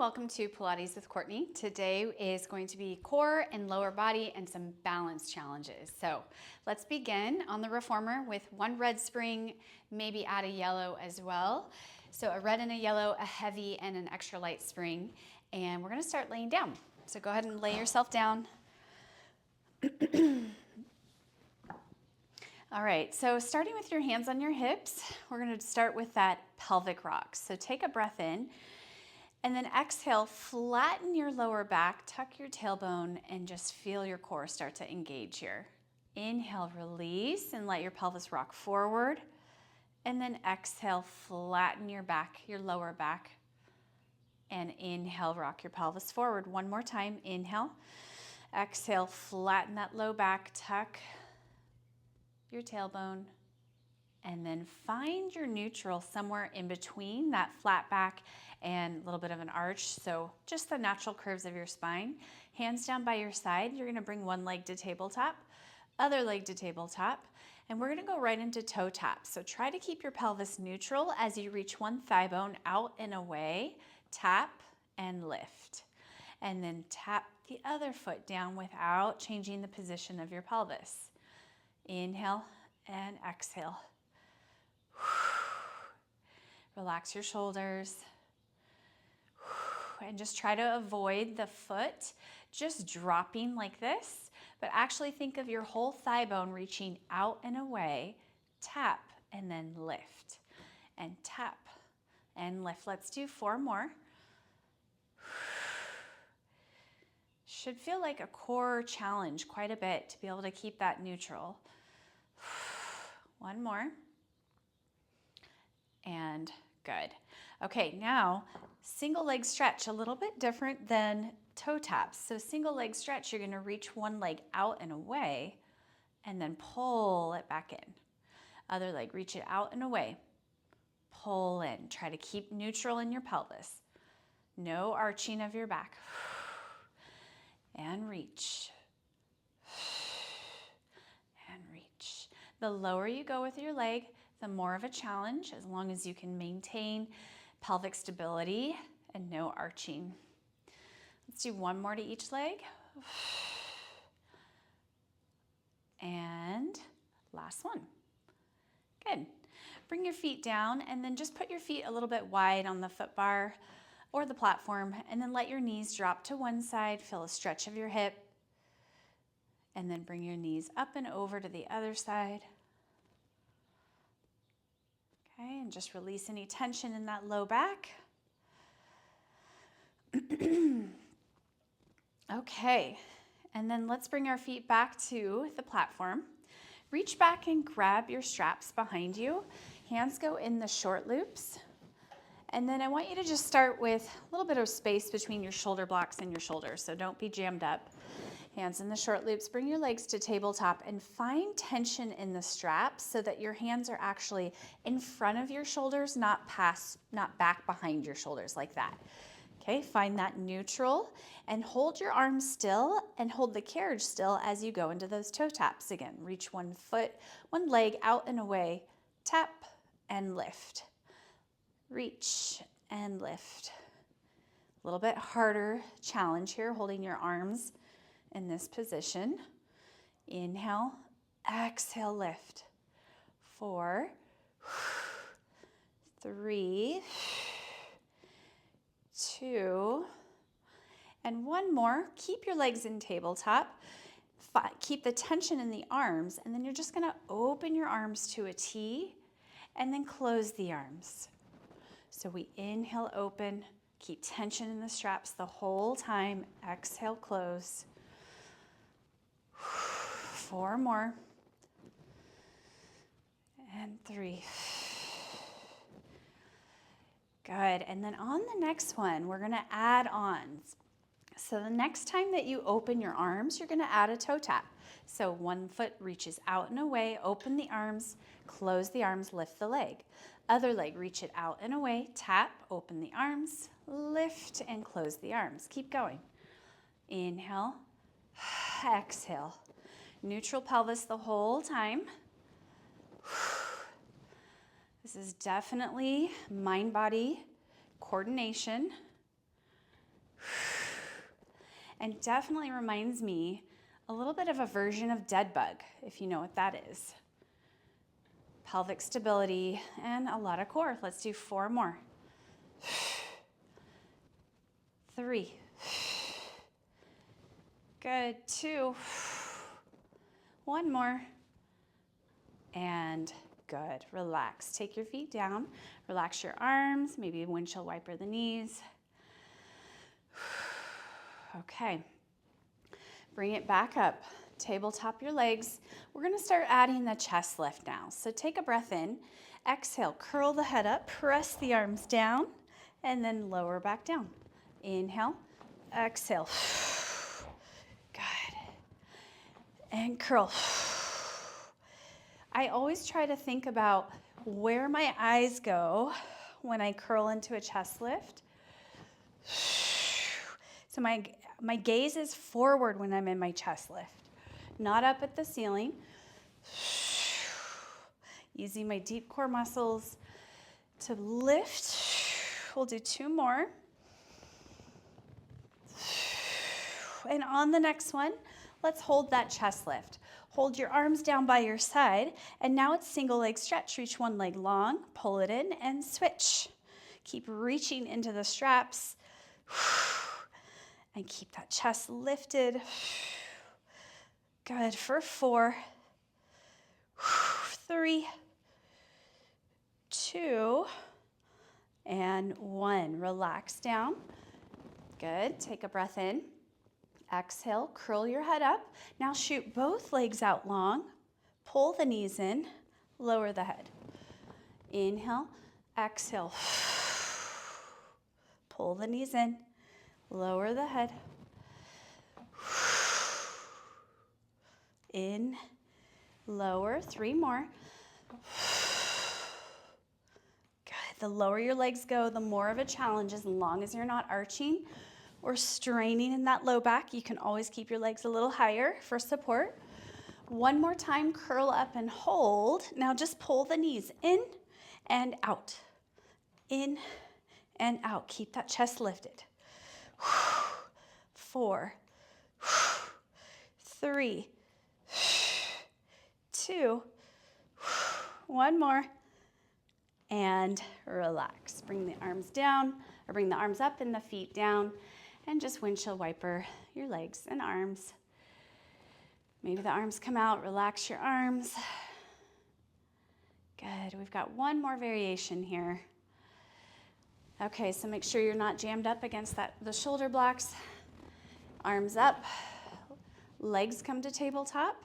welcome to Pilates with Courtney. Today is going to be core and lower body and some balance challenges. So let's begin on the reformer with one red spring, maybe add a yellow as well. So a red and a yellow, a heavy and an extra light spring. And we're gonna start laying down. So go ahead and lay yourself down. All right, so starting with your hands on your hips, we're gonna start with that pelvic rock. So take a breath in. And then exhale, flatten your lower back, tuck your tailbone, and just feel your core start to engage here. Inhale, release, and let your pelvis rock forward. And then exhale, flatten your back, your lower back. And inhale, rock your pelvis forward. One more time, inhale. Exhale, flatten that low back, tuck your tailbone. And then find your neutral somewhere in between that flat back and a little bit of an arch. So just the natural curves of your spine. Hands down by your side. You're gonna bring one leg to tabletop, other leg to tabletop, and we're gonna go right into toe tap. So try to keep your pelvis neutral as you reach one thigh bone out and away, tap and lift. And then tap the other foot down without changing the position of your pelvis. Inhale and exhale. Relax your shoulders and just try to avoid the foot just dropping like this, but actually think of your whole thigh bone reaching out and away, tap and then lift, and tap and lift. Let's do 4 more. Should feel like a core challenge quite a bit to be able to keep that neutral. 1 more. And good. Okay, now single leg stretch, a little bit different than toe taps. So single leg stretch, you're gonna reach one leg out and away and then pull it back in. Other leg, reach it out and away, pull in. Try to keep neutral in your pelvis. No arching of your back. And reach. And reach. The lower you go with your leg, the more of a challenge, as long as you can maintain pelvic stability and no arching. Let's do 1 more to each leg. And last one. Good. Bring your feet down and then just put your feet a little bit wide on the foot bar or the platform, and then let your knees drop to one side. Feel a stretch of your hip. And then bring your knees up and over to the other side. Okay, and just release any tension in that low back. Okay, and then let's bring our feet back to the platform. Reach back and grab your straps behind you. Hands go in the short loops. And then I want you to just start with a little bit of space between your shoulder blocks and your shoulders, so don't be jammed up. Hands in the short loops, bring your legs to tabletop and find tension in the straps so that your hands are actually in front of your shoulders, not back behind your shoulders like that. Okay, find that neutral and hold your arms still and hold the carriage still as you go into those toe taps. Again, reach one foot, one leg out and away, tap and lift. Reach and lift. A little bit harder challenge here, holding your arms in this position. Inhale, exhale, lift. 4, 3, 2, and 1 more. Keep your legs in tabletop. Keep the tension in the arms, and then you're just gonna open your arms to a T and then close the arms. So we inhale, open, keep tension in the straps the whole time. Exhale, close. 4 more. And 3. Good, and then on the next one, we're gonna add on. So the next time that you open your arms, you're gonna add a toe tap. So one foot reaches out and away, open the arms, close the arms, lift the leg. Other leg, reach it out and away, tap, open the arms, lift and close the arms. Keep going. Inhale, exhale. Neutral pelvis the whole time. This is definitely mind-body coordination. and definitely reminds me a little bit of a version of dead bug, if you know what that is. Pelvic stability and a lot of core. Let's do 4 more. 3. Good. 2. 1 more. And good. Relax. Take your feet down. Relax your arms. Maybe windshield wiper the knees. Okay. Bring it back up. Tabletop your legs. We're going to start adding the chest lift now. So take a breath in. Exhale. Curl the head up. Press the arms down. And then lower back down. Inhale. Exhale. Good. And curl. I always try to think about where my eyes go when I curl into a chest lift. So my gaze is forward when I'm in my chest lift, not up at the ceiling. Using my deep core muscles to lift. We'll do 2 more. And on the next one, let's hold that chest lift. Hold your arms down by your side, and now it's single leg stretch. Reach one leg long, pull it in, and switch. Keep reaching into the straps, and keep that chest lifted. Good, for 4, 3, 2, and 1. Relax down. Good, take a breath in. Exhale, curl your head up. Now shoot both legs out long. Pull the knees in, lower the head. Inhale, exhale. Pull the knees in, lower the head. In, lower, 3 more. Good, the lower your legs go, the more of a challenge, as long as you're not arching or straining in that low back. You can always keep your legs a little higher for support. 1 more time, curl up and hold. Now just pull the knees in and out. In and out. Keep that chest lifted. 4, 3, 2, 1 more. And relax. Bring the arms down, or bring the arms up and the feet down. And just windshield wiper your legs and arms. Maybe the arms come out, relax your arms. Good, we've got 1 more variation here. Okay, so make sure you're not jammed up against the shoulder blocks. Arms up, legs come to tabletop.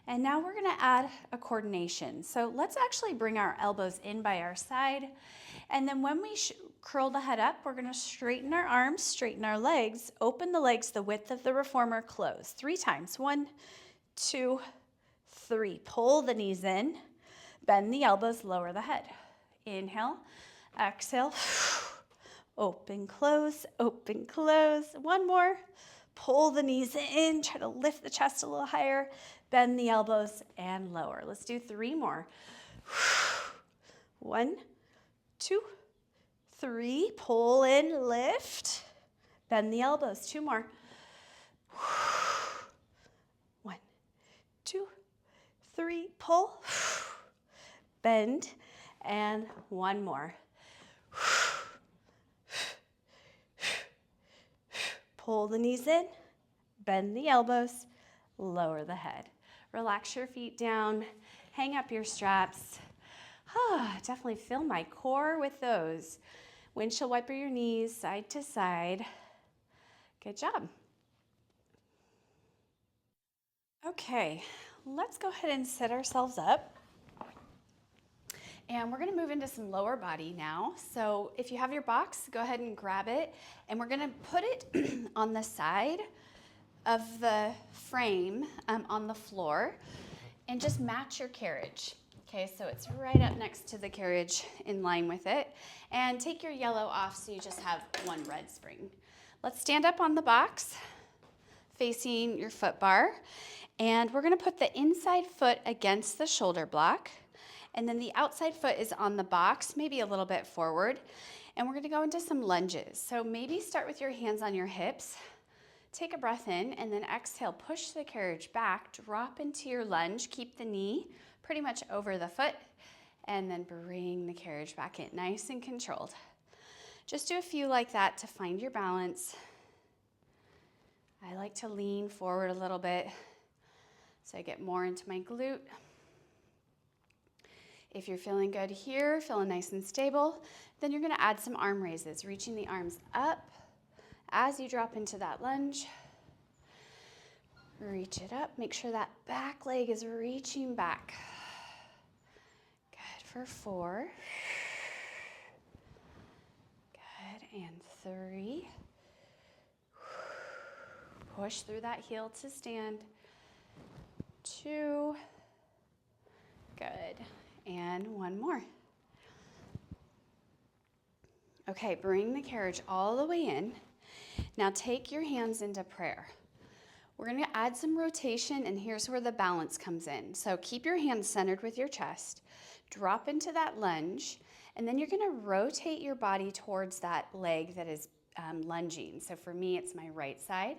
And now we're gonna add a coordination. So let's actually bring our elbows in by our side. And then when we curl the head up, we're gonna straighten our arms, straighten our legs, open the legs the width of the reformer, close. 3 times. 1, 2, 3. Pull the knees in, bend the elbows, lower the head. Inhale, exhale, open, close, open, close. 1 more. Pull the knees in, try to lift the chest a little higher, bend the elbows and lower. Let's do 3 more. 1, 2, 3, pull in, lift, bend the elbows. 2 more. 1, 2, 3, pull, bend, and 1 more. Pull the knees in, bend the elbows, lower the head. Relax your feet down, hang up your straps. Definitely feel my core with those. Windshield wiper your knees side to side. Good job. Okay, let's go ahead and set ourselves up. And we're gonna move into some lower body now. So if you have your box, go ahead and grab it. And we're gonna put it on the side of the frame on the floor and just match your carriage. Okay, so it's right up next to the carriage in line with it. And take your yellow off so you just have 1 red spring. Let's stand up on the box facing your foot bar. And we're gonna put the inside foot against the shoulder block. And then the outside foot is on the box, maybe a little bit forward. And we're gonna go into some lunges. So maybe start with your hands on your hips. Take a breath in and then exhale, push the carriage back, drop into your lunge, keep the knee pretty much over the foot, and then bring the carriage back in, nice and controlled. Just do a few like that to find your balance. I like to lean forward a little bit so I get more into my glute. If you're feeling good here, feeling nice and stable, then you're gonna add some arm raises, reaching the arms up as you drop into that lunge. Reach it up, make sure that back leg is reaching back. Good for 4. Good, and 3. Push through that heel to stand. 2. Good, and 1 more. Okay, bring the carriage all the way in. Now take your hands into prayer. We're gonna add some rotation, and here's where the balance comes in. So keep your hands centered with your chest, drop into that lunge, and then you're gonna rotate your body towards that leg that is lunging. So for me, it's my right side,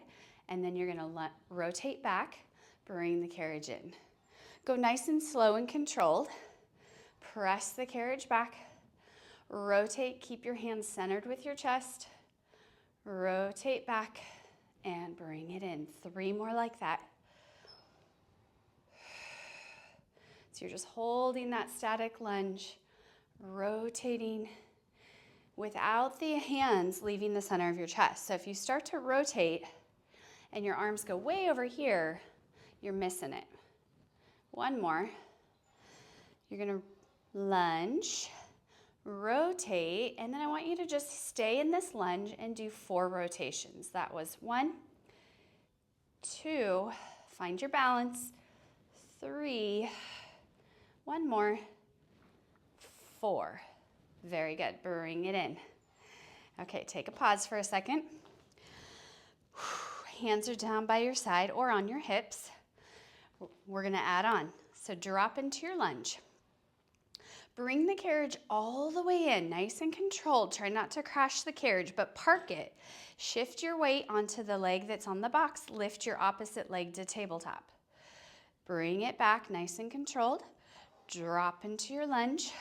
and then you're gonna rotate back, bring the carriage in. Go nice and slow and controlled. Press the carriage back, rotate, keep your hands centered with your chest, rotate back, and bring it in. 3 more like that. So you're just holding that static lunge, rotating without the hands leaving the center of your chest. So if you start to rotate and your arms go way over here, you're missing it. 1 more. You're gonna lunge, rotate, and then I want you to just stay in this lunge and do 4 rotations. That was 1, 2, find your balance, 3, 1 more, 4. Very good, bring it in. Okay, take a pause for a second. Hands are down by your side or on your hips. We're gonna add on. So drop into your lunge. Bring the carriage all the way in, nice and controlled. Try not to crash the carriage, but park it. Shift your weight onto the leg that's on the box. Lift your opposite leg to tabletop. Bring it back, nice and controlled. Drop into your lunge.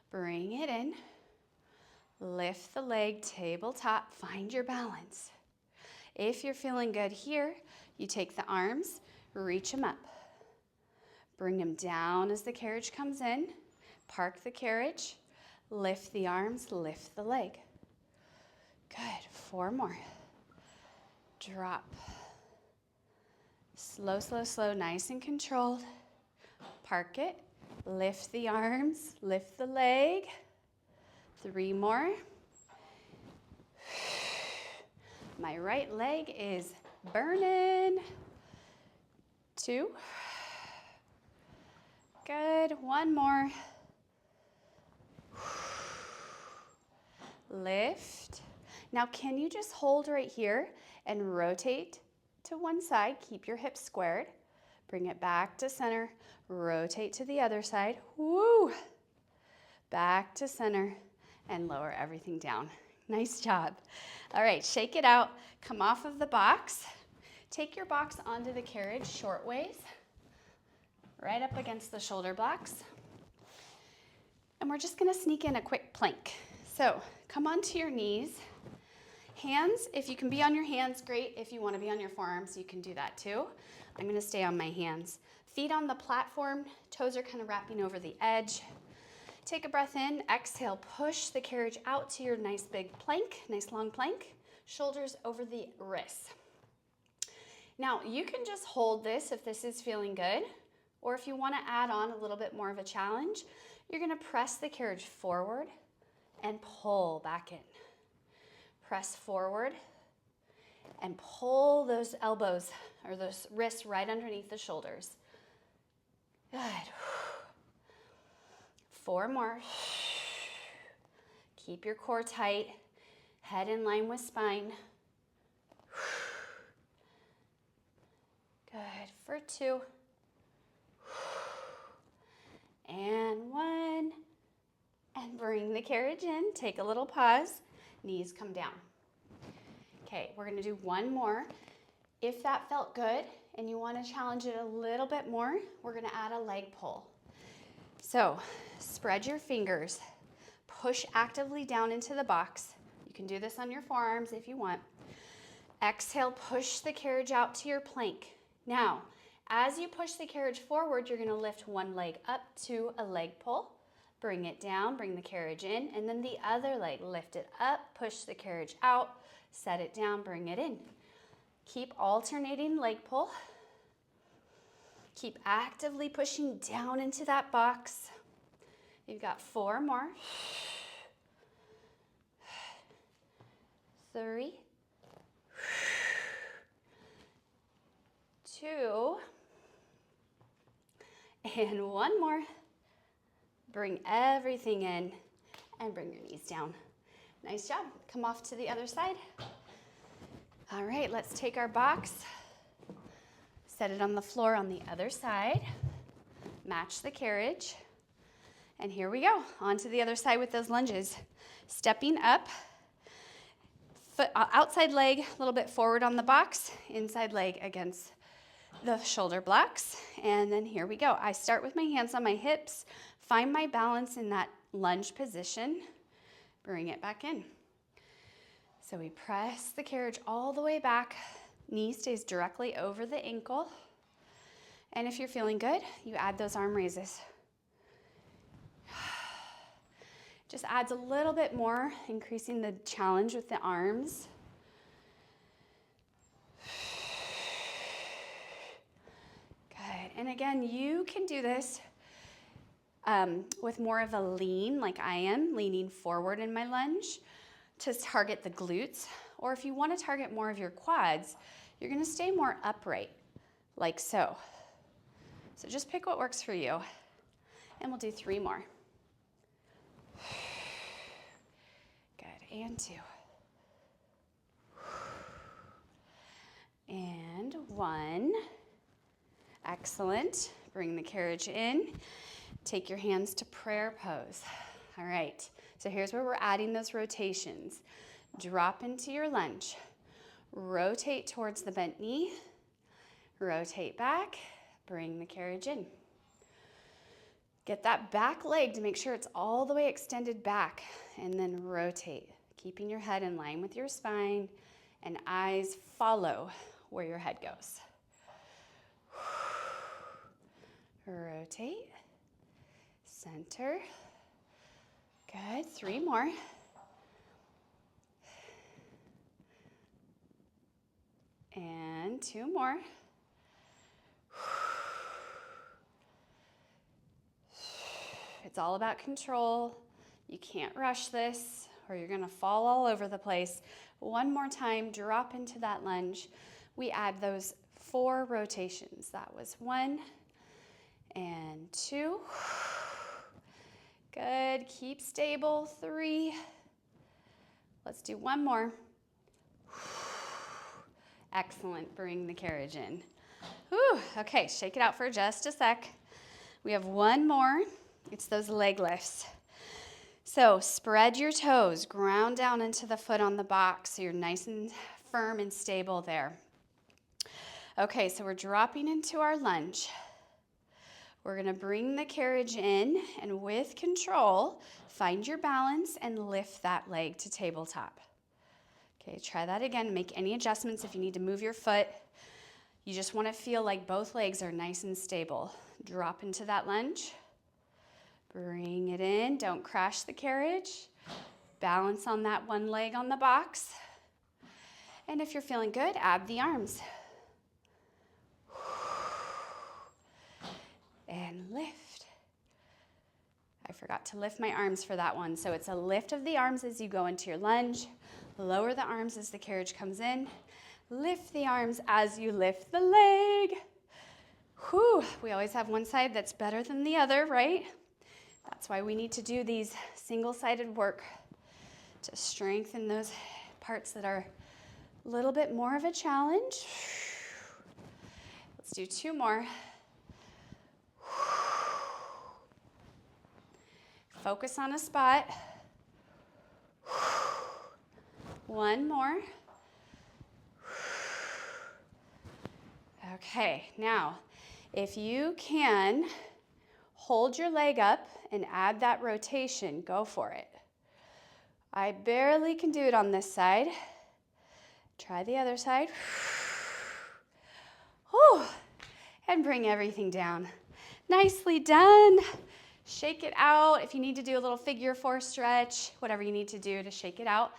Bring it in. Lift the leg, tabletop. Find your balance. If you're feeling good here, you take the arms, reach them up. Bring them down as the carriage comes in. Park the carriage. Lift the arms, lift the leg. Good, 4 more. Drop. Slow, slow, slow, nice and controlled. Park it. Lift the arms, lift the leg. 3 more. My right leg is burning. 2. Good, 1 more. Lift. Now can you just hold right here and rotate to one side? Keep your hips squared. Bring it back to center. Rotate to the other side. Woo! Back to center and lower everything down. Nice job. All right, shake it out. Come off of the box. Take your box onto the carriage short ways, right up against the shoulder blocks. And we're just gonna sneak in a quick plank. So come onto your knees. Hands, if you can be on your hands, great. If you wanna be on your forearms, you can do that too. I'm gonna stay on my hands. Feet on the platform, toes are kind of wrapping over the edge. Take a breath in, exhale, push the carriage out to your nice big plank, nice long plank. Shoulders over the wrists. Now you can just hold this if this is feeling good, or if you wanna add on a little bit more of a challenge, you're gonna press the carriage forward and pull back in. Press forward and pull those elbows or those wrists right underneath the shoulders. Good. 4 more. Keep your core tight, head in line with spine. Good, for 2. And 1. And bring the carriage in. Take a little pause. Knees come down. Okay, we're gonna do one more. If that felt good and you wanna challenge it a little bit more, we're gonna add a leg pull. So spread your fingers, push actively down into the box. You can do this on your forearms if you want. Exhale, push the carriage out to your plank. Now, as you push the carriage forward, you're gonna lift one leg up to a leg pull, bring it down, bring the carriage in, and then the other leg, lift it up, push the carriage out, set it down, bring it in. Keep alternating leg pull. Keep actively pushing down into that box. You've got 4 more. 3, 2, and 1 more. Bring everything in and bring your knees down. Nice job. Come off to the other side. All right, let's take our box, set it on the floor on the other side, match the carriage, and here we go. On to the other side with those lunges. Stepping up, foot, outside leg a little bit forward on the box, inside leg against the shoulder blocks, and then here we go. I start with my hands on my hips, find my balance in that lunge position, bring it back in. So we press the carriage all the way back, knee stays directly over the ankle, and if you're feeling good, you add those arm raises. Just adds a little bit more, increasing the challenge with the arms. Good, and again, you can do this with more of a lean, like I am, leaning forward in my lunge to target the glutes, or if you want to target more of your quads, you're going to stay more upright, like so. So just pick what works for you, and we'll do 3 more. Good, and 2. And 1. Excellent. Bring the carriage in. Take your hands to prayer pose. All right, so here's where we're adding those rotations. Drop into your lunge. Rotate towards the bent knee. Rotate back. Bring the carriage in. Get that back leg to make sure it's all the way extended back, and then rotate, keeping your head in line with your spine and eyes follow where your head goes. Rotate, center. Good, 3 more. And 2 more. It's all about control. You can't rush this or you're gonna fall all over the place. 1 more time, drop into that lunge. We add those 4 rotations. That was 1 and 2. Good, keep stable, 3. Let's do 1 more. Excellent, bring the carriage in. Whew. Okay, shake it out for just a sec. We have 1 more. It's those leg lifts. So spread your toes, ground down into the foot on the box so you're nice and firm and stable there. Okay, so we're dropping into our lunge. We're gonna bring the carriage in and with control, find your balance and lift that leg to tabletop. Okay, try that again. Make any adjustments if you need to move your foot. You just wanna feel like both legs are nice and stable. Drop into that lunge. Bring it in, don't crash the carriage. Balance on that 1 leg on the box. And if you're feeling good, add the arms. And lift. I forgot to lift my arms for that one. So it's a lift of the arms as you go into your lunge. Lower the arms as the carriage comes in. Lift the arms as you lift the leg. Whew, we always have one side that's better than the other, right? That's why we need to do these single-sided work to strengthen those parts that are a little bit more of a challenge. Let's do 2 more. Focus on a spot. 1 more. Okay, now, if you can hold your leg up and add that rotation, go for it. I barely can do it on this side. Try the other side. Whew. And bring everything down. Nicely done. Shake it out. If you need to do a little figure 4 stretch, whatever you need to do to shake it out.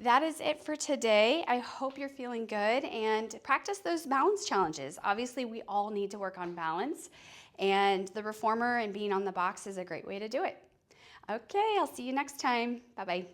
That is it for today. I hope you're feeling good and practice those balance challenges. Obviously, we all need to work on balance, and the reformer and being on the box is a great way to do it. Okay, I'll see you next time. Bye-bye.